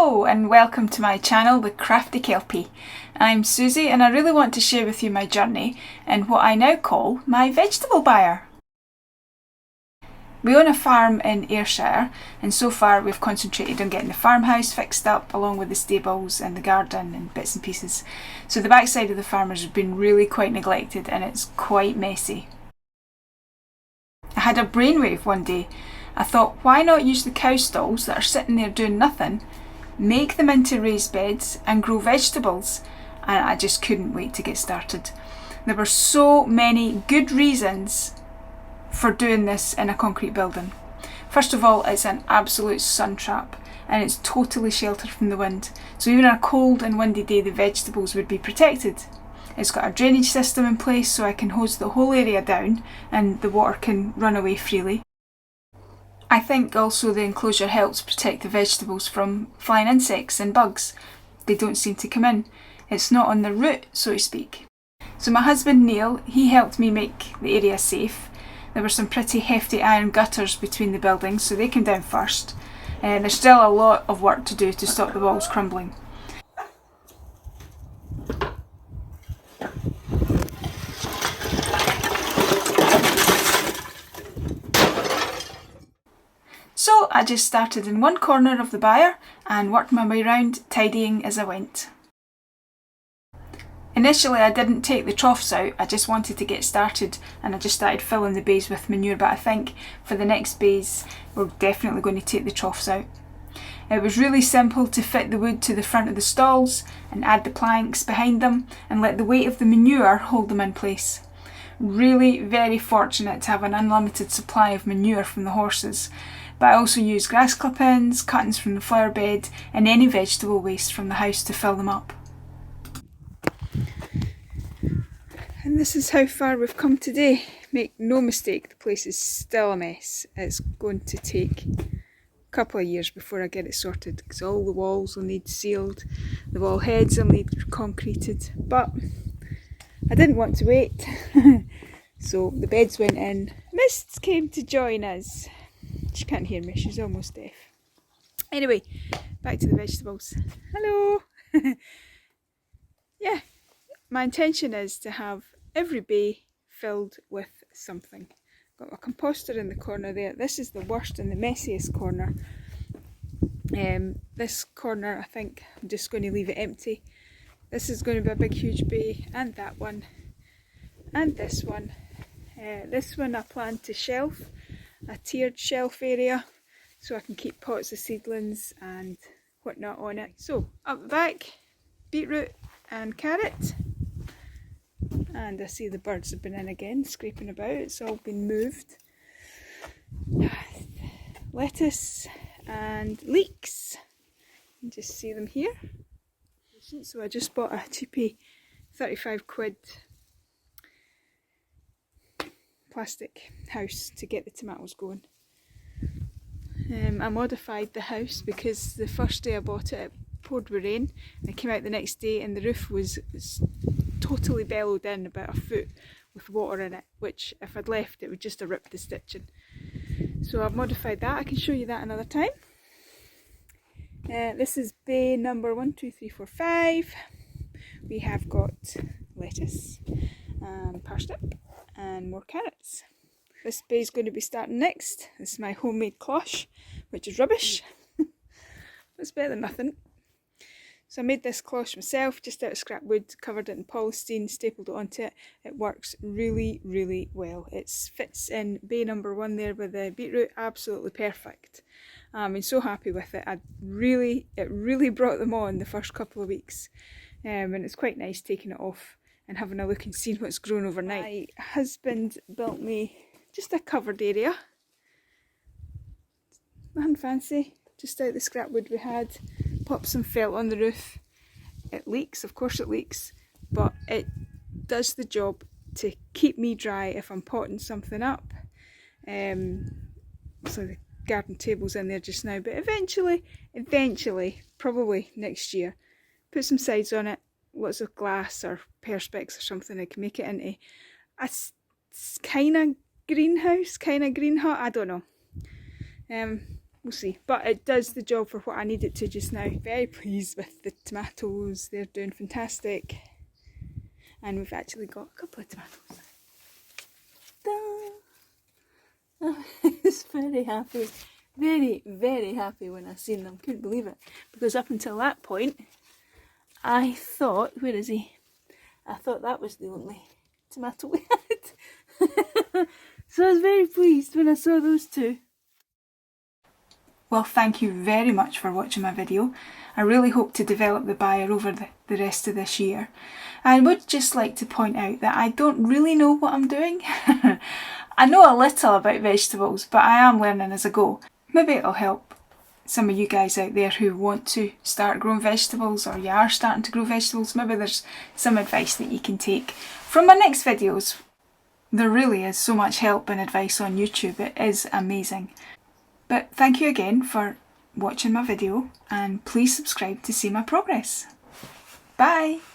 Hello and welcome to my channel, The Crafty Kelpie. I'm Susie and I really want to share with you my journey in what I now call my vegetable byre. We own a farm in Ayrshire and so far we've concentrated on getting the farmhouse fixed up along with the stables and the garden and bits and pieces. So the backside of the farm has been really quite neglected and it's quite messy. I had a brainwave one day. I thought, why not use the cow stalls that are sitting there doing nothing, make them into raised beds and grow vegetables? And I just couldn't wait to get started. There were so many good reasons for doing this in a concrete building. First of all, it's an absolute sun trap and it's totally sheltered from the wind. So even on a cold and windy day, the vegetables would be protected. It's got a drainage system in place so I can hose the whole area down and the water can run away freely. I think also the enclosure helps protect the vegetables from flying insects and bugs. They don't seem to come in. It's not on the root, so to speak. So my husband Neil, he helped me make the area safe. There were some pretty hefty iron gutters between the buildings, so they came down first. And there's still a lot of work to do to stop the walls crumbling. So I just started in one corner of the byre and worked my way around, tidying as I went. Initially I didn't take the troughs out, I just wanted to get started and I just started filling the bays with manure, but I think for the next bays we're definitely going to take the troughs out. It was really simple to fit the wood to the front of the stalls and add the planks behind them and let the weight of the manure hold them in place. Really very fortunate to have an unlimited supply of manure from the horses. But I also use grass clippings, cuttings from the flower bed and any vegetable waste from the house to fill them up. And this is how far we've come today. Make no mistake, the place is still a mess. It's going to take a couple of years before I get it sorted because all the walls will need sealed, the wall heads will need concreted, but I didn't want to wait. So the beds went in. Mists came to join us. She can't hear me, she's almost deaf. Anyway, back to the vegetables. Hello! Yeah, my intention is to have every bay filled with something. Got my composter in the corner there. This is the worst and the messiest corner. This corner I think I'm just going to leave it empty. This is going to be a big huge bay, and that one, and this one. This one I plan to shelf. A tiered shelf area so I can keep pots of seedlings and whatnot on it. So up the back, beetroot and carrot, and I see the birds have been in again scraping about. It's all been moved. Lettuce and leeks, you can just see them here. So I just bought a cheapy 35 quid plastic house to get the tomatoes going. I modified the house because the first day I bought it, it poured with rain and I came out the next day and the roof was totally bellowed in about a foot with water in it, which if I'd left it would just have ripped the stitching. So I've modified that. I can show you that another time. This is bay number 1, 2, 3, 4, 5. We have got lettuce and parsnip and more carrots. This bay is going to be starting next. This is my homemade cloche, which is rubbish. It's better than nothing. So I made this cloche myself, just out of scrap wood, covered it in polystyrene, stapled it onto it. It works really, really well. It fits in bay number 1 there with the beetroot, absolutely perfect. I'm so happy with it. It really brought them on the first couple of weeks. And it's quite nice taking it off and having a look and seeing what's grown overnight. My husband built me just a covered area. Nothing fancy, just out the scrap wood we had. Pop some felt on the roof. It leaks, of course it leaks, but it does the job to keep me dry if I'm potting something up. So the garden table's in there just now, but eventually, probably next year, put some sides on it, lots of glass or perspex or something. I can make it into a kind of greenhouse, kind of green hut, I don't know. we'll see. But it does the job for what I need it to just now. Very pleased with the tomatoes. They're doing fantastic. And we've actually got a couple of tomatoes. I was very happy. Very, very happy when I seen them. Couldn't believe it. Because up until that point, I thought, where is he? I thought that was the only tomato we had. So I was very pleased when I saw those two. Well, thank you very much for watching my video. I really hope to develop the byre over the rest of this year. I would just like to point out that I don't really know what I'm doing. I know a little about vegetables, but I am learning as I go. Maybe it'll help some of you guys out there who want to start growing vegetables, or you are starting to grow vegetables. Maybe there's some advice that you can take from my next videos. There really is so much help and advice on YouTube. It is amazing. But thank you again for watching my video, and please subscribe to see my progress. Bye!